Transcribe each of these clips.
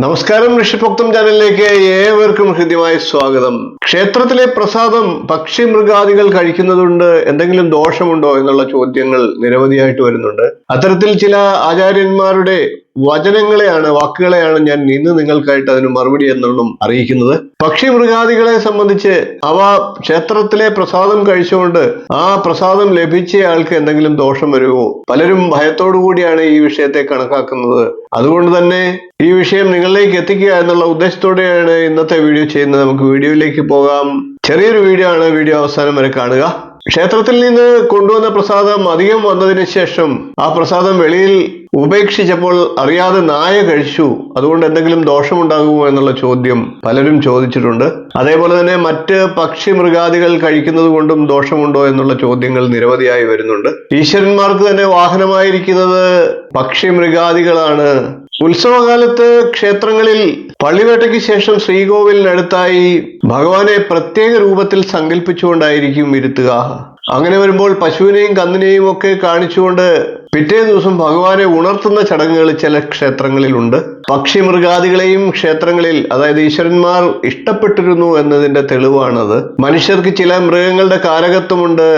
നമസ്കാരം, ഋഷിഭക്തം ചാനലിലേക്ക് ഏവർക്കും ഹൃദ്യമായ സ്വാഗതം. ക്ഷേത്രത്തിലെ പ്രസാദം പക്ഷി മൃഗാദികൾ കഴിക്കുന്നതുകൊണ്ട് എന്തെങ്കിലും ദോഷമുണ്ടോ എന്നുള്ള ചോദ്യങ്ങൾ നിരവധിയായിട്ട് വരുന്നുണ്ട്. അത്തരത്തിൽ ചില ആചാര്യന്മാരുടെ വാക്കുകളെയാണ് ഞാൻ ഇന്ന് നിങ്ങൾക്കായിട്ട് അതിന് മറുപടി എന്നുള്ളതും അറിയിക്കുന്നത്. പക്ഷി മൃഗാദികളെ സംബന്ധിച്ച് അവ ക്ഷേത്രത്തിലെ പ്രസാദം കഴിച്ചുകൊണ്ട് ആ പ്രസാദം ലഭിച്ചയാൾക്ക് എന്തെങ്കിലും ദോഷം വരുമോ? പലരും ഭയത്തോടു കൂടിയാണ് ഈ വിഷയത്തെ കണക്കാക്കുന്നത്. അതുകൊണ്ട് തന്നെ ഈ വിഷയം നിങ്ങളിലേക്ക് എത്തിക്കുക എന്നുള്ള ഉദ്ദേശത്തോടെയാണ് ഇന്നത്തെ വീഡിയോ ചെയ്യുന്നത്. നമുക്ക് വീഡിയോയിലേക്ക് പോകാം. ചെറിയൊരു വീഡിയോ ആണ്, വീഡിയോ അവസാനം വരെ കാണുക. ക്ഷേത്രത്തിൽ നിന്ന് കൊണ്ടുവന്ന പ്രസാദം അധികം വന്നതിന് ശേഷം ആ പ്രസാദം വെളിയിൽ ഉപേക്ഷിച്ചപ്പോൾ അറിയാതെ നായ കഴിച്ചു, അതുകൊണ്ട് എന്തെങ്കിലും ദോഷമുണ്ടാകുമോ എന്നുള്ള ചോദ്യം പലരും ചോദിച്ചിട്ടുണ്ട്. അതേപോലെ തന്നെ മറ്റ് പക്ഷി മൃഗാദികൾ കഴിക്കുന്നത് കൊണ്ടും ദോഷമുണ്ടോ എന്നുള്ള ചോദ്യങ്ങൾ നിരവധിയായി വരുന്നുണ്ട്. ഈശ്വരന്മാർക്ക് തന്നെ വാഹനമായിരിക്കുന്നത് പക്ഷി മൃഗാദികളാണ്. ഉത്സവകാലത്ത് ക്ഷേത്രങ്ങളിൽ പള്ളിവേട്ടയ്ക്ക് ശേഷം ശ്രീകോവിലിനടുത്തായി ഭഗവാനെ പ്രത്യേക രൂപത്തിൽ സങ്കല്പിച്ചുകൊണ്ടായിരിക്കും ഇരുത്തുക. അങ്ങനെ വരുമ്പോൾ പശുവിനെയും കന്നിനെയും ഒക്കെ കാണിച്ചുകൊണ്ട് പിറ്റേ ദിവസം ഭഗവാനെ ഉണർത്തുന്ന ചടങ്ങുകൾ ചില ക്ഷേത്രങ്ങളിലുണ്ട്. പക്ഷി മൃഗാദികളെയും ക്ഷേത്രങ്ങളിൽ, അതായത് ഈശ്വരന്മാർ ഇഷ്ടപ്പെട്ടിരുന്നു എന്നതിന്റെ തെളിവാണത്. മനുഷ്യർക്ക് ചില മൃഗങ്ങളുടെ കാരകത്വമുണ്ട്.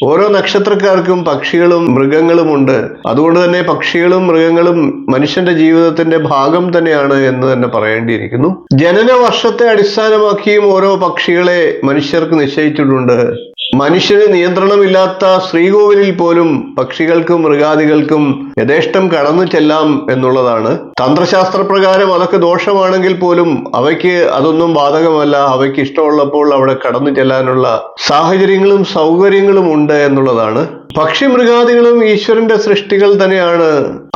ഓരോ നക്ഷത്രക്കാർക്കും പക്ഷികളും മൃഗങ്ങളുമുണ്ട്. അതുകൊണ്ട് തന്നെ പക്ഷികളും മൃഗങ്ങളും മനുഷ്യന്റെ ജീവിതത്തിന്റെ ഭാഗം തന്നെയാണ് എന്ന് തന്നെ പറയേണ്ടിയിരിക്കുന്നു. ജനന വർഷത്തെ അടിസ്ഥാനമാക്കിയും ഓരോ പക്ഷികളെ മനുഷ്യർക്ക് നിശ്ചയിച്ചിട്ടുണ്ട്. മനുഷ്യന് നിയന്ത്രണമില്ലാത്ത ശ്രീകോവിലിൽ പോലും പക്ഷികൾക്കും മൃഗാദികൾക്കും യഥേഷ്ടം കടന്നു ചെല്ലാം എന്നുള്ളതാണ്. തന്ത്രശാസ്ത്ര പ്രകാരം അതൊക്കെ ദോഷമാണെങ്കിൽ പോലും അവയ്ക്ക് അതൊന്നും ബാധകമല്ല. അവയ്ക്ക് ഇഷ്ടമുള്ളപ്പോൾ അവിടെ കടന്നു ചെല്ലാനുള്ള സാഹചര്യങ്ങളും സൗകര്യങ്ങളും ഉണ്ട് എന്നുള്ളതാണ്. പക്ഷി മൃഗാദികളും ഈശ്വരന്റെ സൃഷ്ടികൾ തന്നെയാണ്.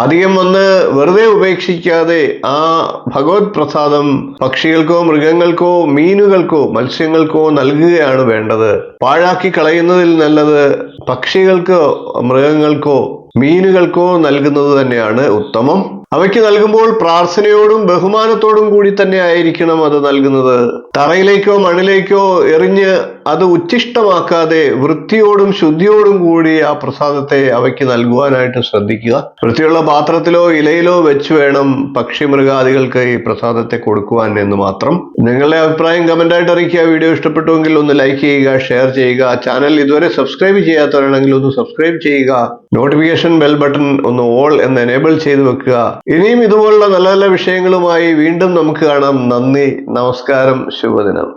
അധികം വന്ന് വെറുതെ ഉപേക്ഷിക്കാതെ ആ ഭഗവത് പ്രസാദം പക്ഷികൾക്കോ മൃഗങ്ങൾക്കോ മീനുകൾക്കോ മത്സ്യങ്ങൾക്കോ നൽകുകയാണ് വേണ്ടത്. പാഴാക്കി കളയുന്നതിൽ നല്ലത് പക്ഷികൾക്കോ മൃഗങ്ങൾക്കോ മീനുകൾക്കോ നൽകുന്നത് തന്നെയാണ് ഉത്തമം. അവയ്ക്ക് നൽകുമ്പോൾ പ്രാർത്ഥനയോടും ബഹുമാനത്തോടും കൂടി തന്നെ ആയിരിക്കണം അത് നൽകുന്നത്. തറയിലേക്കോ മണ്ണിലേക്കോ എറിഞ്ഞ് അത് ഉച്ഛിഷ്ടമാക്കാതെ വൃത്തിയോടും ശുദ്ധിയോടും കൂടി ആ പ്രസാദത്തെ അവയ്ക്ക് നൽകുവാനായിട്ട് ശ്രദ്ധിക്കുക. വൃത്തിയുള്ള പാത്രത്തിലോ ഇലയിലോ വെച്ച് വേണം പക്ഷി മൃഗാദികൾക്ക് ഈ പ്രസാദത്തെ കൊടുക്കുവാൻ എന്ന് മാത്രം. നിങ്ങളുടെ അഭിപ്രായം കമന്റായിട്ട് അറിയിക്കുക. വീഡിയോ ഇഷ്ടപ്പെട്ടുവെങ്കിൽ ഒന്ന് ലൈക്ക് ചെയ്യുക, ഷെയർ ചെയ്യുക. ചാനൽ ഇതുവരെ സബ്സ്ക്രൈബ് ചെയ്യാത്തവരാണെങ്കിൽ ഒന്ന് സബ്സ്ക്രൈബ് ചെയ്യുക. നോട്ടിഫിക്കേഷൻ ബെൽ ബട്ടൺ ഒന്ന് ഓൾ എന്ന് എനേബിൾ ചെയ്ത് വെക്കുക. ഇനിയും ഇതുപോലുള്ള നല്ല നല്ല വിഷയങ്ങളുമായി വീണ്ടും നമുക്ക് കാണാം. നന്ദി, നമസ്കാരം, ശുഭദിനം.